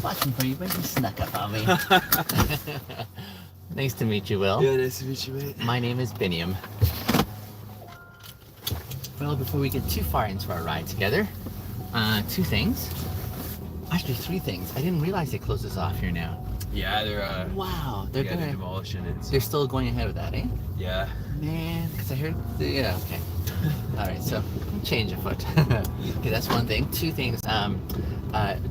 watching for you, but you snuck up on me. Nice to meet you, Will. Yeah, nice to meet you, mate. My name is Biniam. Well, before we get too far into our ride together, two things. Actually, three things. I didn't realize they closed this off here now. Yeah, they're Wow, they're gonna demolishing it. They're still going ahead with that, eh? Yeah. Man, because I heard. Yeah, okay. All right, so change of foot. Okay, that's one thing. Two things.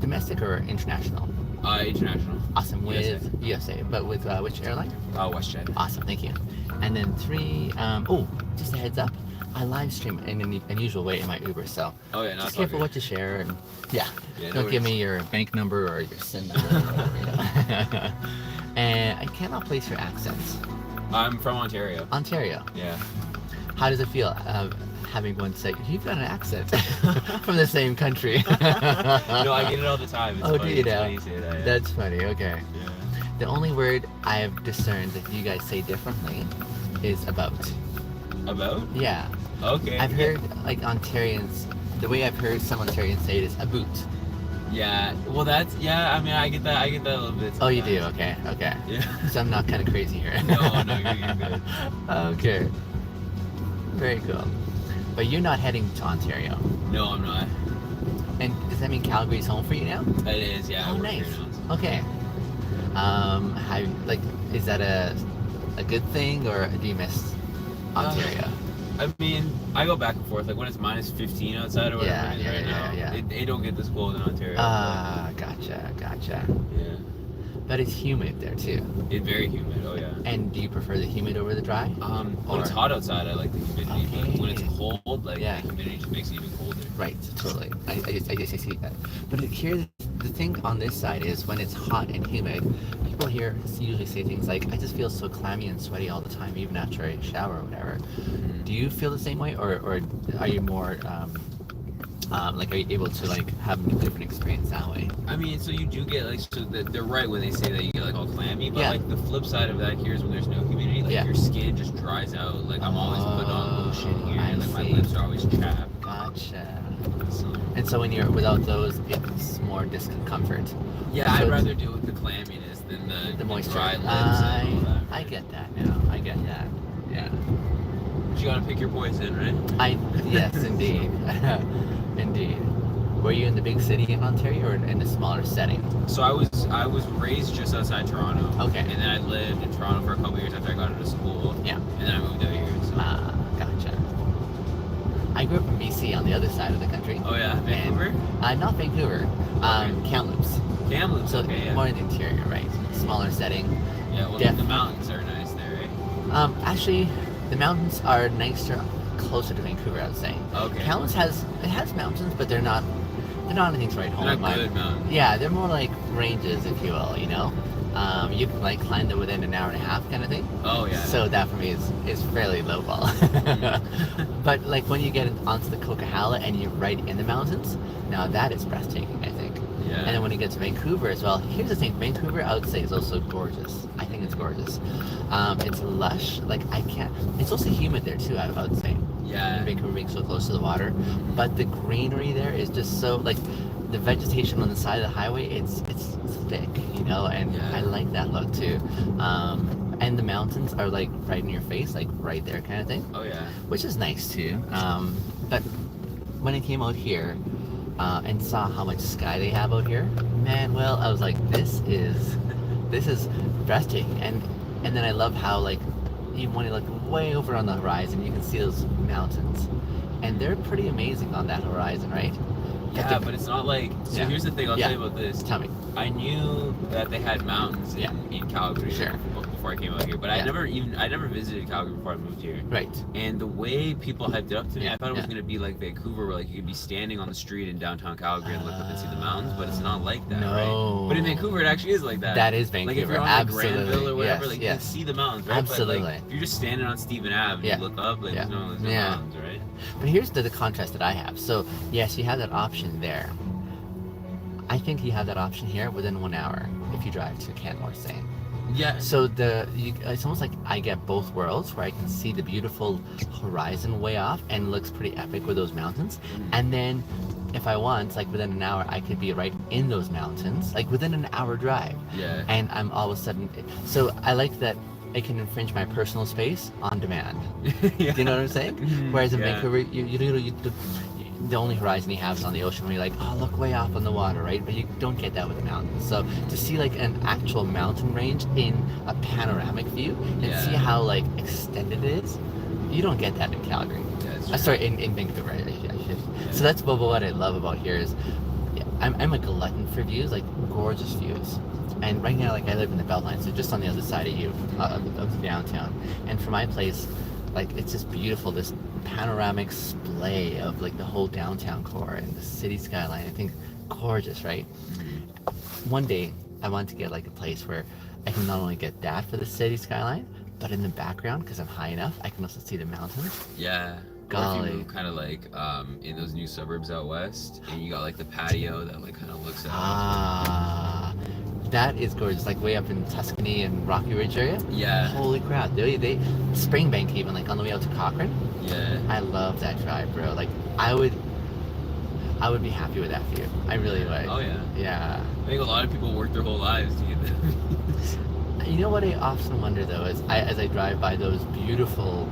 Domestic or international? International. Awesome. With USA, but with which airline? WestJet. Awesome, thank you. And then three. Just a heads up. I live stream in an unusual way in my Uber, so just careful what you share, and don't give me your bank number or your SIM number. Or whatever, you know? And I cannot place your accents. I'm from Ontario. Ontario. Yeah. How does it feel having one say you've got an accent from the same country? No, I get it all the time. It's funny. Do you know? It's funny you say that, yeah. That's funny. Okay. Yeah. The only word I have discerned that you guys say differently is about. About? Yeah. Okay. I've heard like Ontarians. The way I've heard some Ontarians say it is a boot. Yeah. Well, that's I mean, I get that. I get that a little bit. Oh, you do? Okay. Okay. Yeah. So I'm not kind of crazy here. No, you're good. Okay. Very cool. But you're not heading to Ontario. No, I'm not. And does that mean Calgary's home for you now? It is, yeah. Oh, nice. Okay. Is that a good thing, or do you miss Ontario? I mean, I go back and forth. Like when it's minus 15 outside or whatever it is right now. It don't get this cold in Ontario. Gotcha. Yeah. But it's humid there too. It's very humid. Oh yeah. And do you prefer the humid over the dry? When it's hot outside, I like the humidity. Okay. But when it's cold, the humidity just makes it even colder. Right. Totally. I see that. But here, the thing on this side is when it's hot and humid, people here usually say things like, "I just feel so clammy and sweaty all the time, even after I shower or whatever." Mm-hmm. Do you feel the same way, or are you more are you able to have a different experience that way? I mean, so you do get they're right when they say that you get all clammy, but the flip side of that here is when there's no humidity, your skin just dries out. I'm always put on lotion here, my lips are always chapped. Gotcha. And so when you're without those, it's more discomfort. Yeah, so I'd rather deal with the clamminess than the moisture. Dry lips and all that. I get that now. I get that. Yeah. But you gotta pick your poison, right? Yes, indeed. Indeed. Were you in the big city in Ontario or in a smaller setting? So I was raised just outside Toronto. Okay. And then I lived in Toronto for a couple years after I got into school. Yeah. And then I moved out here. So. Gotcha. I grew up in BC on the other side of the country. Oh yeah, Vancouver? Not Vancouver. Kamloops. Kamloops, so okay, yeah. More in the interior, right? Smaller setting. Yeah, well the mountains are nice there, right? Actually, the mountains are nicer closer to Vancouver, I would say. Okay. Kamloops has mountains, but they're not anything to write home. They're not good mountains. Yeah, they're more like ranges, if you will, you know? You can climb them within an hour and a half kind of thing. Oh yeah. So that for me is fairly low ball. But when you get onto the Coquihalla and you're right in the mountains, now that is breathtaking, I think. Yeah. And then when you get to Vancouver as well, here's the thing, Vancouver I would say is also gorgeous. I think it's gorgeous. It's lush, it's also humid there too, I would say. Yeah. Vancouver being so close to the water. But the greenery there is just so, the vegetation on the side of the highway, it's thick, you know, and I like that look too. And the mountains are right in your face, right there kind of thing. Oh yeah. Which is nice too. But when I came out here and saw how much sky they have out here, man, well, I was like, this is breathtaking. And then I love how even when you look way over on the horizon, you can see those mountains, and they're pretty amazing on that horizon, right? Yeah, but it's not here's the thing, I'll tell you about this. Tell me. I knew that they had mountains in Calgary before I came out here, but I never visited Calgary before I moved here. Right. And the way people hyped it up to me, I thought it was going to be like Vancouver, where you could be standing on the street in downtown Calgary and look up and see the mountains, but it's not like that, right? But in Vancouver, it actually is like that. That is Vancouver, if you're on absolutely. Granville or whatever, you can see the mountains, right? Absolutely. But if you're just standing on Stephen Ave and you look up, there's no mountains, right? But here's the contrast that I have. So yes, you have that option there. I think you have that option here within 1 hour if you drive to Canmore, say. Yeah. So it's almost like I get both worlds, where I can see the beautiful horizon way off and it looks pretty epic with those mountains, and then if I want, like within an hour, I could be right in those mountains, like within an hour drive. Yeah. And I'm all of a sudden, so I like that I can infringe my personal space on demand. Yeah. Do you know what I'm saying? Whereas in Yeah. Vancouver, the only horizon you have is on the ocean where you're like, oh, look way off on the water, right? But you don't get that with the mountains. So to see like an actual mountain range in a panoramic view and Yeah. see how like extended it is, you don't get that in Calgary. Yeah, it's true. Sorry, in Vancouver. I should. So that's what I love about here is, yeah, I'm a glutton for views, like gorgeous views. And right now, like I live in the Beltline, so just on the other side of you, of downtown. And for my place, like it's just beautiful. This panoramic splay of like the whole downtown core and the city skyline. I think gorgeous, right? One day, I want to get like a place where I can not only get that for the city skyline, but in the background, because I'm high enough, I can also see the mountains. Yeah. Or if you move kind of like in those new suburbs out west, and you got like the patio that like kind of looks out. Ah, that is gorgeous. Like way up in Tuscany and Rocky Ridge area. Yeah. Holy crap! They Springbank even like on the way out to Cochrane. Yeah. I love that drive, bro. Like I would be happy with that view. I really would. Oh yeah. Yeah. I think a lot of people work their whole lives to get that. You know what I often wonder though is as I drive by those beautiful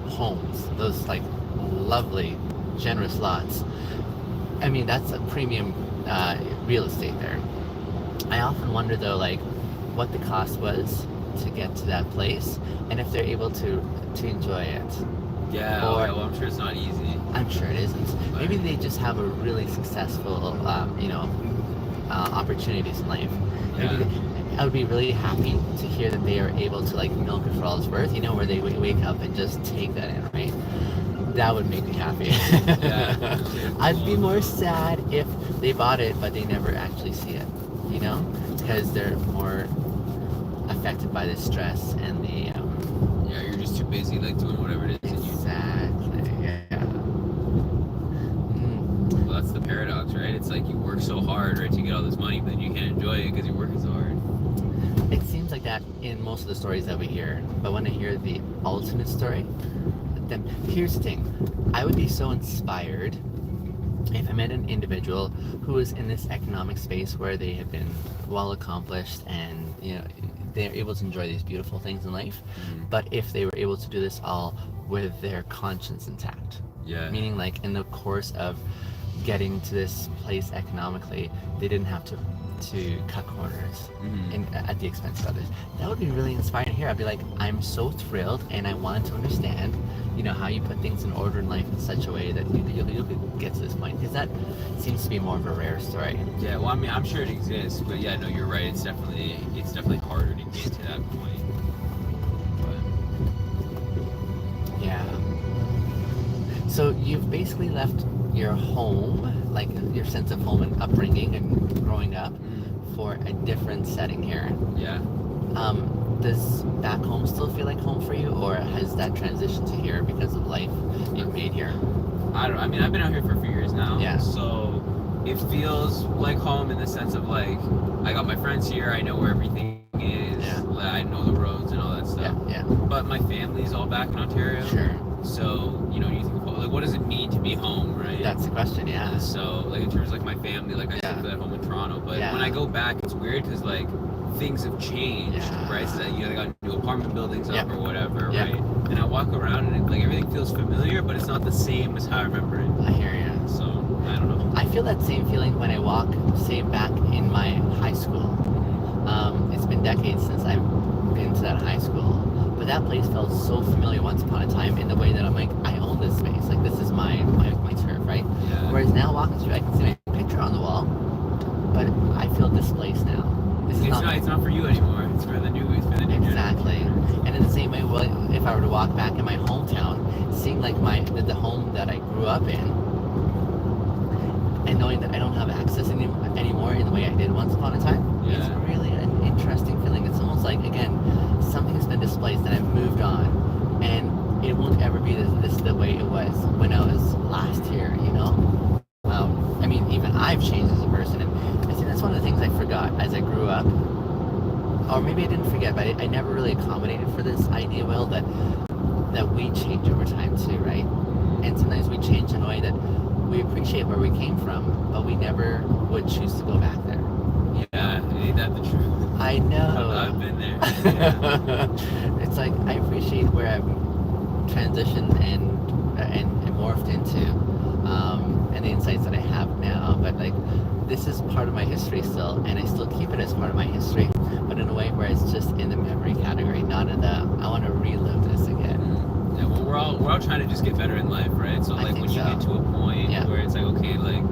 homes, those like lovely, generous lots. I mean, that's a premium real estate there. I often wonder though, like, what the cost was to get to that place, and if they're able to enjoy it. Yeah. Or, well, I'm sure it's not easy. I'm sure it isn't. Maybe they just have a really successful, opportunities in life. Maybe Yeah. I would be really happy to hear that they are able to like milk it for all it's worth. You know, where they wake up and just take that in, right? That would make me happy. Yeah. I'd be more sad if they bought it but they never actually see it. You know, because they're more affected by the stress and the. Yeah, you're just too busy like doing whatever it is. Exactly. Yeah. Well, that's the paradox, right? It's like you work so hard, right, to get all this money, but then you can't enjoy it because you're working so hard. It seems like that in most of the stories that we hear, but when I hear the alternate story, then here's the thing. I would be so inspired if I met an individual who is in this economic space where they have been well accomplished and they're able to enjoy these beautiful things in life, but if they were able to do this all with their conscience intact. Yeah. Meaning like in the course of getting to this place economically, they didn't have to cut corners at the expense of others. That would be really inspiring to hear. I'd be like, I'm so thrilled, and I wanted to understand, how you put things in order in life in such a way that you'll get to this point, because that seems to be more of a rare story. Yeah, well, I mean, I'm sure it exists, but yeah, no, you're right. It's definitely harder to get to that point. But Yeah. So you've basically left your home, like your sense of home and upbringing and growing up, for a different setting here. Yeah. Does back home still feel like home for you, or has that transitioned to here because of life you've made here? I mean, I've been out here for a few years now. Yeah. So it feels like home in the sense of like, I got my friends here, I know where everything is, Yeah. like, I know the roads and all that stuff. Yeah. But my family's all back in Ontario. Sure. So, you think about, like, what does it mean to be home, right? That's the question, yeah. So, like, in terms of, like, my family, like, I Yeah. still live at home in Toronto, but Yeah. when I go back, it's weird because, like, things have changed, Yeah. right? So, they got new apartment buildings up Yep. or whatever, Yep. right? And I walk around and, like, everything feels familiar, but it's not the same as how I remember it. I hear you. So, I don't know. I feel that same feeling when I walk, say, back in my high school. It's been decades since I've been to that high school, but that place felt so familiar once upon a time in the way that I'm like, I own this space. Like, this is my turf, right? Yeah. Whereas now walking through, I can see my picture on the wall, but I feel displaced now. This is It's not for you anymore. It's for the new Exactly. generation. And in the same way, well, if I were to walk back in my hometown, seeing like the home that I grew up in, and knowing that I don't have access anymore in the way I did once upon a time, it's Yeah. really an interesting feeling. It's almost like, again, something's been displaced and I've moved on, and it won't ever be this the way it was when I was last here, I mean, even I've changed as a person, and I think that's one of the things I forgot as I grew up. Or maybe I didn't forget, but I never really accommodated for this idea, Will, that we change over time too, right? And sometimes we change in a way that we appreciate where we came from, but we never would choose to go back there. Yeah, ain't that the truth? I know. I've been there. Yeah. It's like I appreciate where I've transitioned and morphed into, and the insights that I have now. But like, this is part of my history still, and I still keep it as part of my history, but in a way where it's just in the memory category, not in the I want to relive this again. Yeah, well, we're all trying to just get better in life, right? So like when you get to a point where it's like, okay, like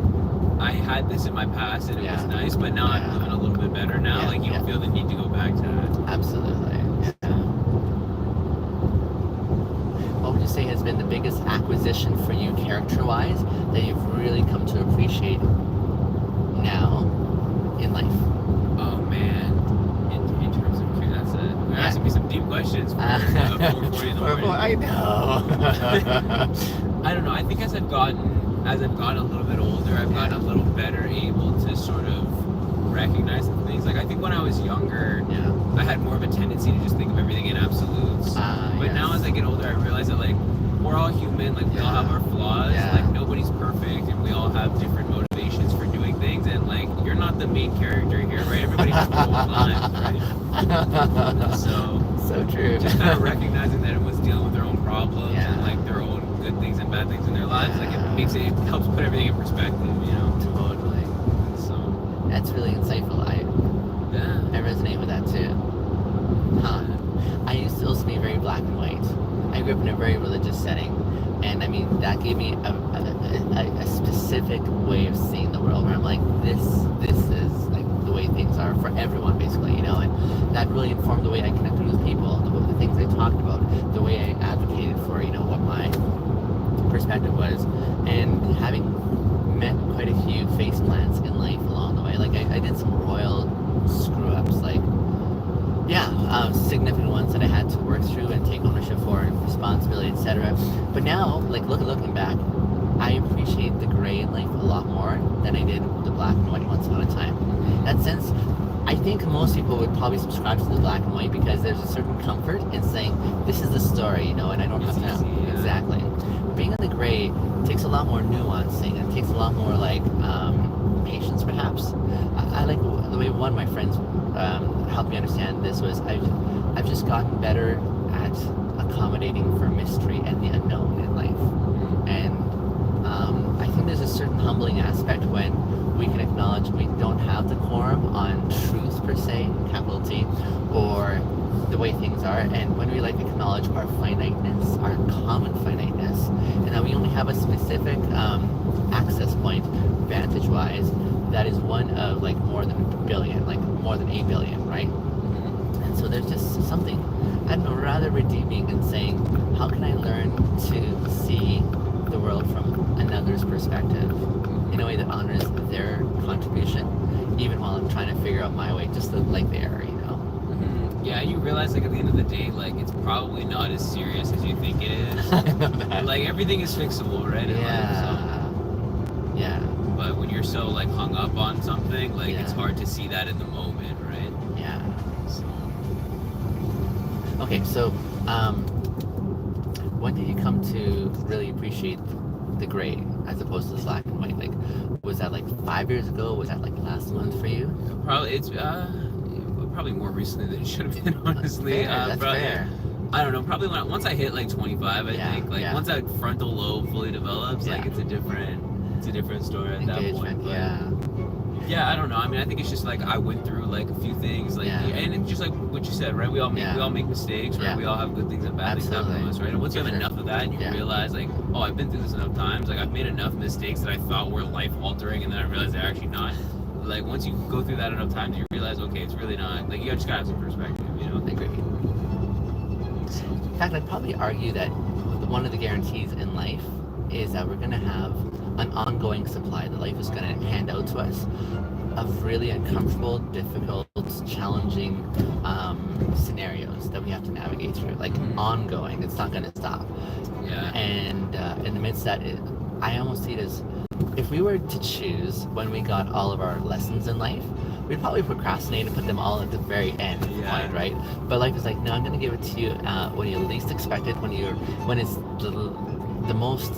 I had this in my past and it was nice, but now I'm living a little bit better now. Like you don't feel the need to go back to that. Absolutely. Yeah. What would you say has been the biggest acquisition for you character-wise that you've really come to appreciate now in life? Oh man, in terms of character, you're asking me some deep questions for 4:40 in the morning. I know. I don't know. I think as I've gotten a little bit older, I've gotten a little better able to sort of recognize the things. Like I think when I was younger, I had more of a tendency to just think of everything in absolutes. But now as I get older, I realize that like we're all human. Like we all have our flaws. Like nobody's perfect, and we all have different motivations for doing things. And like you're not the main character here, right? Everybody has their own lives, right? So true. Just kind of recognizing that everyone's dealing with their own problems and like their own good things and bad things in their lives. Like it helps put everything in perspective, you know. Totally. So that's really insightful. I resonate with that too. I used to also be very black and white. I grew up in a very religious setting, and I mean that gave me a specific way of seeing the world where I'm like, this is like the way things are for everyone, basically, you know. And that really informed the way I connected with people, the things I talked about, the way I advocated for, you know, what my perspective was, and having met quite a few face plants in life along the way. Like I did some royal screw ups, like significant ones that I had to work through and take ownership for, and responsibility, etc. But now, like looking back, I appreciate the gray in life a lot more than I did the black and white once upon a time. In that sense, I think most people would probably subscribe to the black and white because there's a certain comfort in saying this is the story, you know, and I don't have to know exactly. Being in the gray takes a lot more nuancing, and it takes a lot more like patience, perhaps. I like the way one of my friends helped me understand this was I've just gotten better at accommodating for mystery and the unknown in life, and I think there's a certain humbling aspect when we can acknowledge we don't have the quorum on truth per se, capital T, or the way things are, and when we like acknowledge our finiteness, our common finiteness, and that we only have a specific access point, vantage-wise, that is one of like more than a billion, like more than 8 billion, right? And so there's just something, I don't know, rather redeeming in saying, how can I learn to see the world from another's perspective in a way that honors their contribution, even while I'm trying to figure out my way, just like they are, you know? Yeah, you realize like at the end of the day, like it's probably not as serious as you think it is. I know that. Like everything is fixable, right? Yeah. But when you're so like hung up on something, like it's hard to see that in the moment, right? Yeah. So. Okay, so when did you come to really appreciate the gray as opposed to the black and white? Like, was that like 5 years ago? Was that like last month for you? Probably probably more recently than it should have been, honestly. That's fair. I don't know. Probably once I hit like 25, I think like once that frontal lobe fully develops, like it's a different story at that point. But, yeah, I don't know. I mean, I think it's just like I went through like a few things, like and it's just like what you said, right? We all make mistakes, right? We all have good things and bad things happen to us, right? And once you have enough of that, and you realize like, oh, I've been through this enough times. Like I've made enough mistakes that I thought were life altering, and then I realized they're actually not. Like once you go through that enough times, you realize, okay, it's really not. Like you just gotta have some perspective, you know? I agree. In fact, I'd probably argue that one of the guarantees in life is that we're gonna have an ongoing supply that life is gonna hand out to us of really uncomfortable, difficult, challenging scenarios that we have to navigate through. Like ongoing, it's not gonna stop. Yeah. And in the midst of that, I almost see it as if we were to choose when we got all of our lessons in life, we'd probably procrastinate and put them all at the very end point, right? But life is like, no, I'm going to give it to you when you least expect it, when it's the most,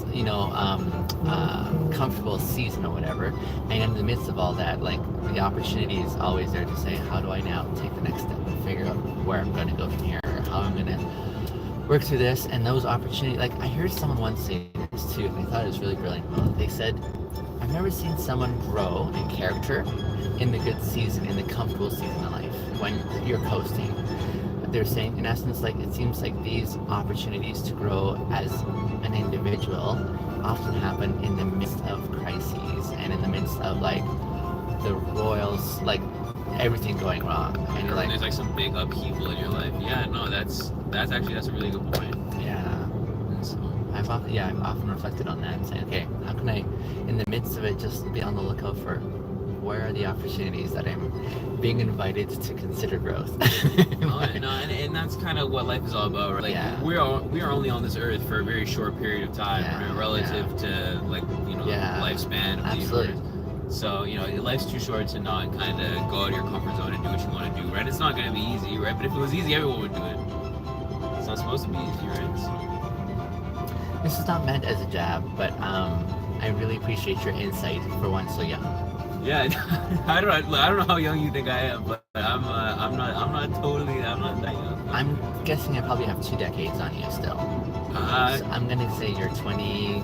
comfortable season or whatever. And in the midst of all that, like the opportunity is always there to say, how do I now take the next step and figure out where I'm going to go from here, or how I'm going to work through this. And those opportunities, like I heard someone once say this too, and I thought it was really brilliant. They said, I've never seen someone grow in character in the good season, in the comfortable season of life, when you're coasting. They're saying, in essence, like it seems like these opportunities to grow as an individual often happen in the midst of crises and in the midst of like the royals, like everything going wrong, and you're like, there's like some big upheaval in your life. Yeah, no, that's a really good point. Yeah. So I've often reflected on that and saying, okay, how can I, in the midst of it, just be on the lookout for where are the opportunities that I'm being invited to consider growth. and that's kind of what life is all about, right? Like, yeah. we are only on this earth for a very short period of time, right? Relative to like lifespan of the universe. So life's too short to not kind of go out of your comfort zone and do what you want to do, right? It's not going to be easy, right? But if it was easy, everyone would do it. It's not supposed to be easy, right? So. This is not meant as a jab, but I really appreciate your insight for one so young. Yeah, I don't know how young you think I am, but I'm not that young. I'm guessing I probably have 2 decades on you still. So I'm gonna say you're 28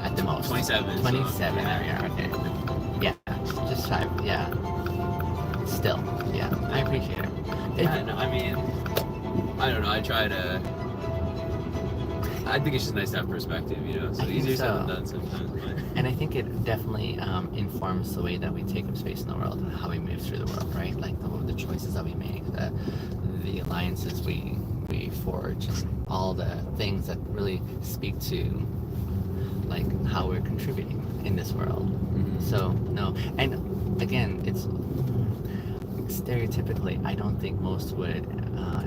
at the most. 27. 27. So, yeah. Okay. Yeah, just shy. Yeah. Still, yeah. I appreciate it. I mean, I don't know. I think it's just nice to have perspective, So easier said than done sometimes. But. And I think it definitely informs the way that we take up space in the world and how we move through the world, right? Like the choices that we make, the alliances we forge, and all the things that really speak to like how we're contributing in this world. Mm-hmm. So no, and again, it's stereotypically, I don't think most would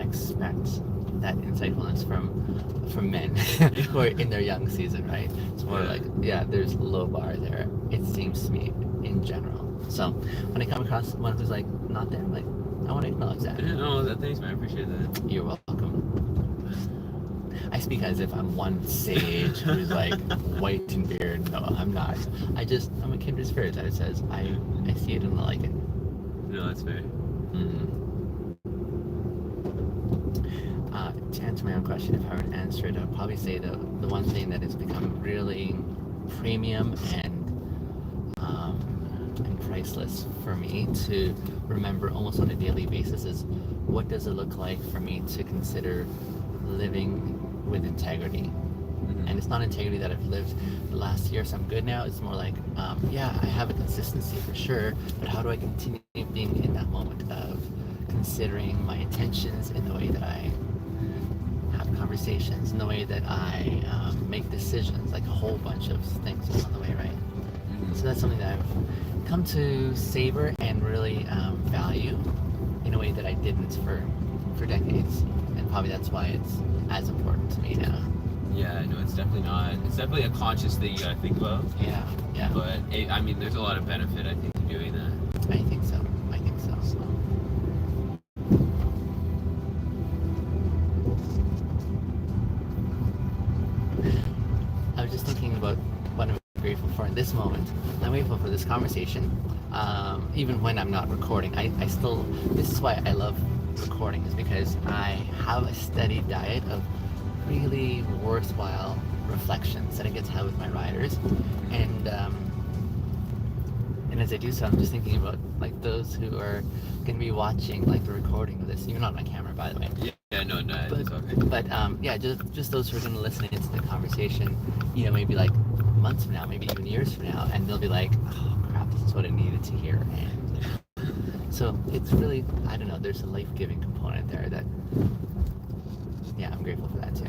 expect that insightfulness from men who are in their young season, right? It's more like, there's a low bar there, it seems to me, in general. So when I come across one who's like not there, I'm like, I want to acknowledge that. Yeah, no, thanks, man. I appreciate that. You're welcome. I speak as if I'm one sage who's like white and beard. No, I'm not. I'm a kindred spirit that it says I see it and I like it. No, that's fair. Mm-hmm. To answer my own question, if I were to answer it, I'd probably say the one thing that has become really premium and priceless for me to remember almost on a daily basis is, what does it look like for me to consider living with integrity? Mm-hmm. And it's not integrity that I've lived the last year, so I'm good now. It's more like, I have a consistency for sure, but how do I continue being in that moment of considering my intentions in the way that I have conversations, in the way that I make decisions, like a whole bunch of things along the way, right? Mm-hmm. So that's something that I've come to savor and really value in a way that I didn't for decades, and probably that's why it's as important to me now. Yeah, no, it's definitely not. It's definitely a conscious thing you gotta think about. Yeah. But there's a lot of benefit, I think, to doing that. I think so. So. I was just thinking about what I'm grateful for in this moment. I'm grateful for this conversation. Even when I'm not recording, I still, this is why I love recording, is because I have a steady diet of really worthwhile reflections that I get to have with my riders, and as I do so, I'm just thinking about like those who are going to be watching like the recording of this. You're not on camera, by the way. Yeah, no, it's okay. But just those who are going to listen into the conversation, maybe like months from now, maybe even years from now, and they'll be like, oh crap, this is what I needed to hear. And so it's really, I don't know, there's a life-giving component there that, I'm grateful for that too.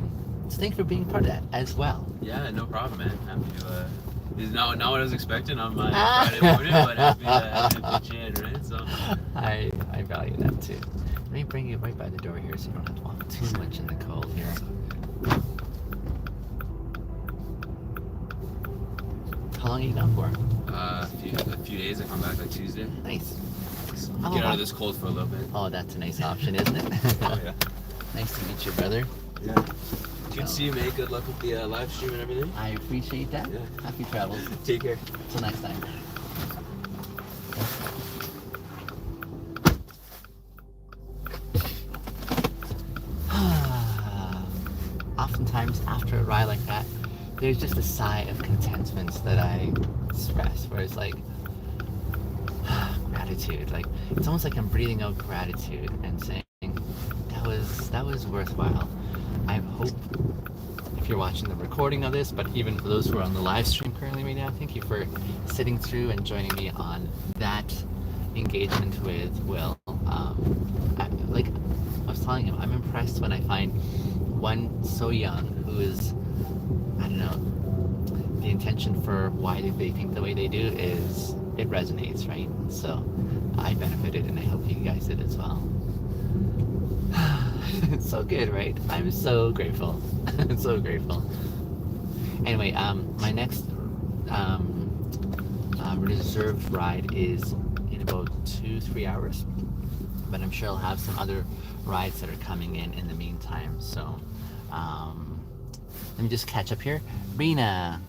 So thanks for being part of that as well. Yeah, no problem, man. Happy to, it's not what I was expecting on my Friday morning, but happy to pitch in, right? So I value that too. Let me bring you right by the door here so you don't have to walk too much in the cold here. How long are you gone for? A few days. I come back like Tuesday. Nice. Get out of this cold for a little bit. Oh, that's a nice option, isn't it? Oh, yeah. Nice to meet you, brother. Yeah. Good to see you, mate. Good luck with the live stream and everything. I appreciate that. Yeah. Happy travels. Take care. Till next time. Oftentimes after a ride like that, there's just a sigh of contentment that I express, where it's like gratitude. Like it's almost like I'm breathing out gratitude and saying that was worthwhile. I hope if you're watching the recording of this, but even for those who are on the live stream currently right now, thank you for sitting through and joining me on that engagement with Will. Like I was telling him, I'm impressed when I find one so young who is, I don't know, the intention for why they think the way they do is, it resonates, right? So I benefited and I hope you guys did as well. It's so good, right? I'm so grateful. I'm so grateful. Anyway, my next reserved ride is in about 2-3 hours, but I'm sure I'll have some other rides that are coming in the meantime. So let me just catch up here. Rina,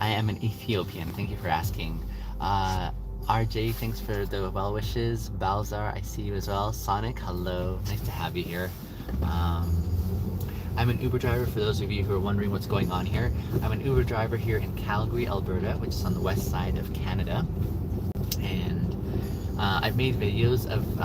I am an Ethiopian. Thank you for asking. RJ, thanks for the well wishes. Balzar, I see you as well. Sonic, hello. Nice to have you here. I'm an Uber driver, for those of you who are wondering what's going on here. I'm an Uber driver here in Calgary, Alberta, which is on the west side of Canada. And I've made videos of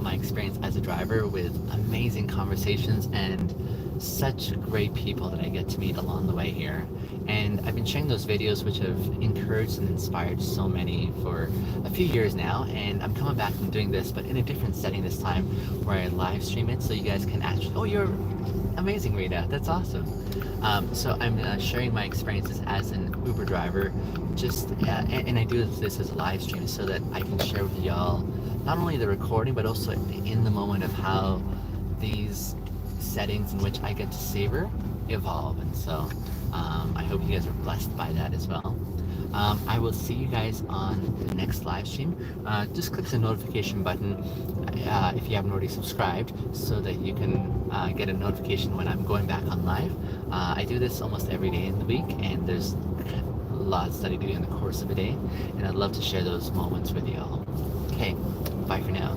my experience as a driver with amazing conversations and such great people that I get to meet along the way here. And I've been sharing those videos, which have encouraged and inspired so many for a few years now. And I'm coming back and doing this, but in a different setting this time, where I live stream it so you guys can actually, oh, you're amazing, Rita. That's awesome. So I'm sharing my experiences as an Uber driver, just and I do this as a live stream so that I can share with y'all not only the recording, but also in the moment of how these settings in which I get to savor evolve. And so I hope you guys are blessed by that as well. I will see you guys on the next live stream. Just click the notification button if you haven't already subscribed, so that you can get a notification when I'm going back on live. I do this almost every day in the week, and there's lots that I do in the course of a day, and I'd love to share those moments with you all. Okay, bye for now.